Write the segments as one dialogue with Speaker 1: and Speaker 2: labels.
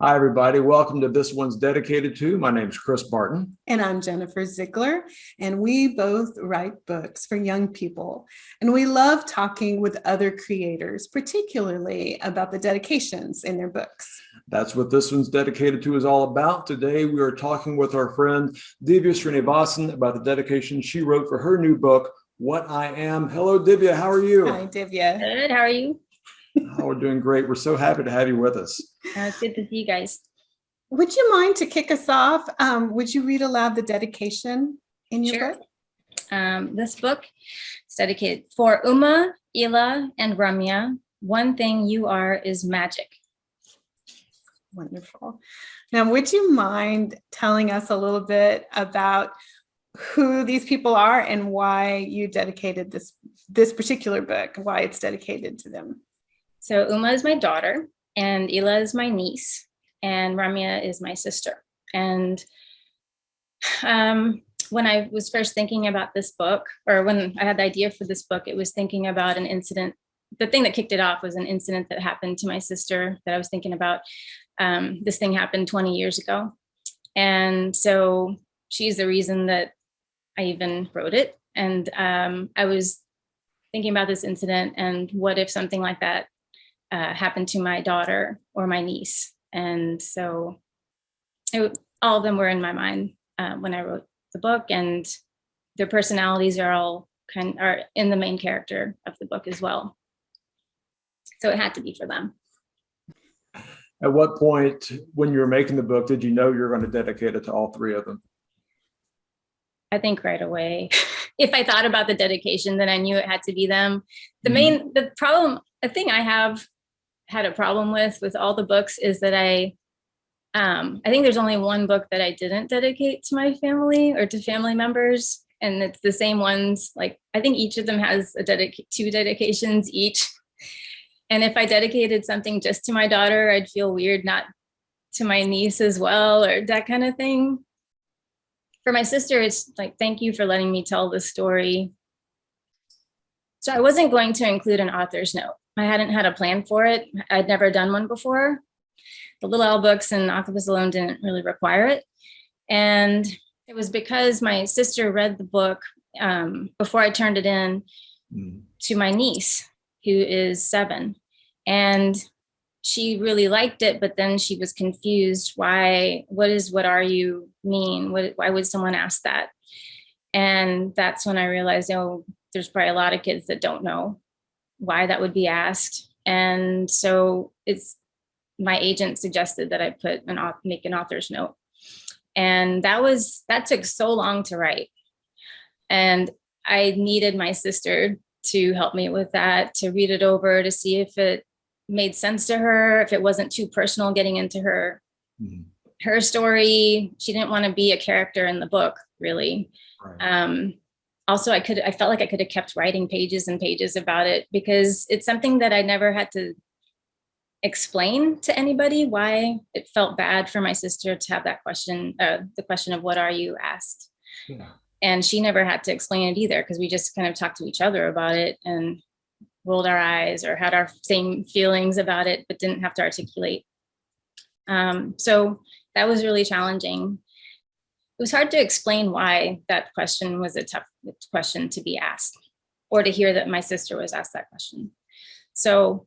Speaker 1: Hi, everybody. Welcome to This One's Dedicated To. My name is Chris Barton.
Speaker 2: And I'm Jennifer Ziegler, and we both write books for young people. And we love talking with other creators, particularly about the dedications in their books.
Speaker 1: That's what This One's Dedicated To is all about. Today, we are talking with our friend Divya Srinivasan about the dedication she wrote for her new book, What I Am. Hello, Divya. How are you?
Speaker 2: Hi, Divya.
Speaker 3: Good. How are you?
Speaker 1: Oh, we're doing great. We're so happy to have you with us.
Speaker 3: It's good to see you guys.
Speaker 2: Would you mind to kick us off? Would you read aloud the dedication in your book?
Speaker 3: This book is dedicated for Uma, Ila, and Ramya. One thing you are is magic.
Speaker 2: Wonderful. Now, would you mind telling us a little bit about who these people are and why you dedicated this particular book, why it's dedicated to them?
Speaker 3: So Uma is my daughter, and Ila is my niece, and Ramya is my sister. And when I was first thinking about this book, or when I had the idea for this book, it was thinking about an incident. The thing that kicked it off was an incident that happened to my sister that I was thinking about. This thing happened 20 years ago. And so she's the reason that I even wrote it. And I was thinking about this incident and what if something like that happened to my daughter or my niece. And so all of them were in my mind when I wrote the book, and their personalities are in the main character of the book as well. So it had to be for them.
Speaker 1: At what point, when you were making the book, did you know you were going to dedicate it to all three of them?
Speaker 3: I think right away. If I thought about the dedication, then I knew it had to be them. The thing I have had a problem with all the books is that I think there's only one book that I didn't dedicate to my family or to family members, and it's the same ones. Like, I think each of them has two dedications each. And if I dedicated something just to my daughter, I'd feel weird not to my niece as well, or that kind of thing. For my sister, it's like, thank you for letting me tell this story. So I wasn't going to include an author's note. I hadn't had a plan for it. I'd never done one before. The Little Owl books and Octopus Alone didn't really require it. And it was because my sister read the book before I turned it in to my niece, who is 7. And she really liked it, but then she was confused. What are you mean? Why would someone ask that? And that's when I realized, there's probably a lot of kids that don't know why that would be asked. And so my agent suggested that I make an author's note. And that took so long to write. And I needed my sister to help me with that, to read it over, to see if it made sense to her, if it wasn't too personal getting into her story. She didn't want to be a character in the book, really. Right. Also, I felt like I could have kept writing pages and pages about it, because it's something that I never had to explain to anybody, why it felt bad for my sister to have that question, the question of what are you asked. Yeah. And she never had to explain it either, because we just kind of talked to each other about it and rolled our eyes or had our same feelings about it, but didn't have to articulate. So that was really challenging. It was hard to explain why that question was a tough question to be asked, or to hear that my sister was asked that question. So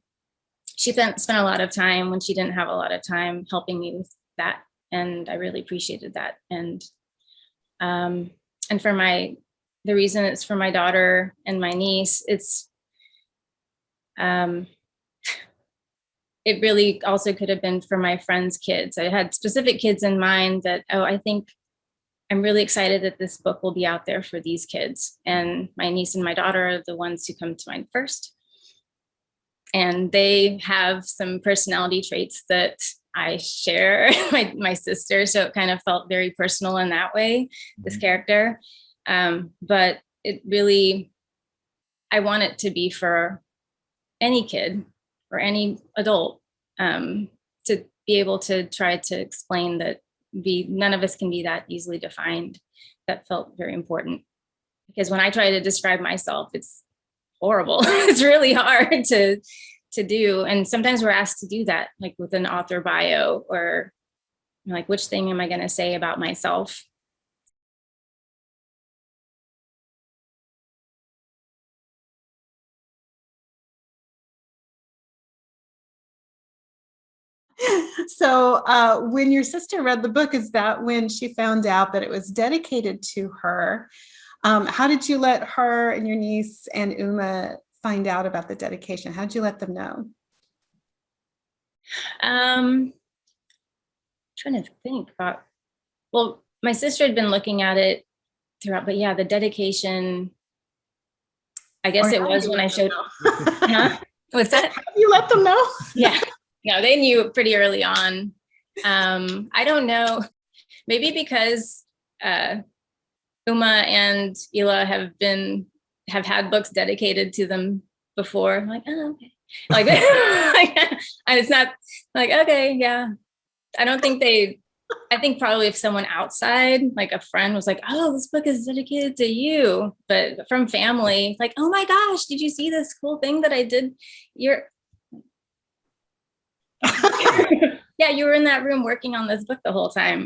Speaker 3: she spent a lot of time when she didn't have a lot of time helping me with that. And I really appreciated that. And the reason it's for my daughter and my niece, it really also could have been for my friends' kids. I had specific kids in mind that, I think I'm really excited that this book will be out there for these kids. And my niece and my daughter are the ones who come to mind first. And they have some personality traits that I share my sister. So it kind of felt very personal in that way, this character. But it really, I want it to be for any kid or any adult, to be able to try to explain that none of us can be that easily defined. That felt very important, because when I try to describe myself, it's horrible. It's really hard to to do. And sometimes we're asked to do that, like with an author bio, or like, which thing am I going to say about myself?
Speaker 2: So when your sister read the book, is that when she found out that it was dedicated to her? How did you let her and your niece and Uma find out about the dedication? How did you let them know?
Speaker 3: Trying to think about, well, my sister had been looking at it throughout, but yeah, the dedication, I guess it was when I showed. Huh? What's that?
Speaker 2: How do you let them know?
Speaker 3: Yeah, no, they knew pretty early on. I don't know, maybe because Uma and Ela have had books dedicated to them before. I'm like, oh, okay. Like, and it's not like, okay, yeah. I don't think I think probably if someone outside, like a friend was like, oh, this book is dedicated to you, but from family, like, oh my gosh, did you see this cool thing that I did? Yeah, you were in that room working on this book the whole time.